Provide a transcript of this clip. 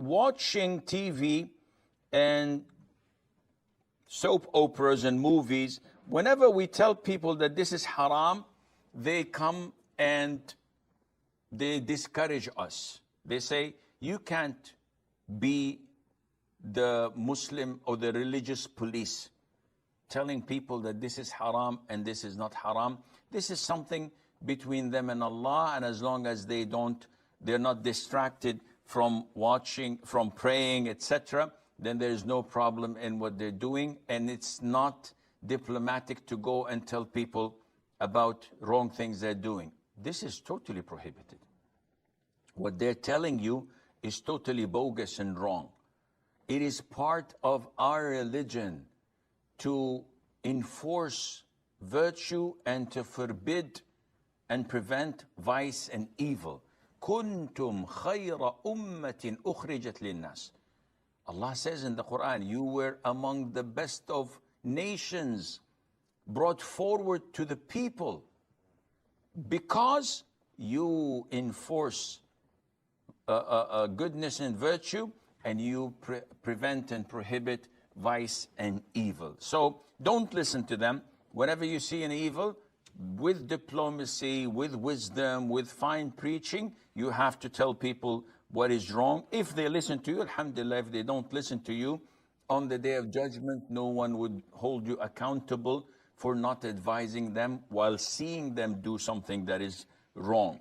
watching TV and soap operas and movies, whenever we tell people that this is haram, they come and they discourage us. They say, you can't be the Muslim or the religious police telling people that this is haram and this is not haram. This is something between them and Allah, and as long as they're not distracted from watching, from praying, etc., then there is no problem in what they're doing, and it's not diplomatic to go and tell people about wrong things they're doing. This is totally prohibited. What they're telling you is totally bogus and wrong. It is part of our religion to enforce virtue and to forbid and prevent vice and evil. كنتم خير أمة أخرجت للناس. Allah says in the Quran, you were among the best of nations brought forward to the people because you enforce goodness and virtue, and you prevent and prohibit vice and evil. So don't listen to them. Whenever you see an evil, with diplomacy, with wisdom, with fine preaching, you have to tell people what is wrong. If they listen to you, alhamdulillah. If they don't listen to you, on the day of judgment, no one would hold you accountable for not advising them while seeing them do something that is wrong.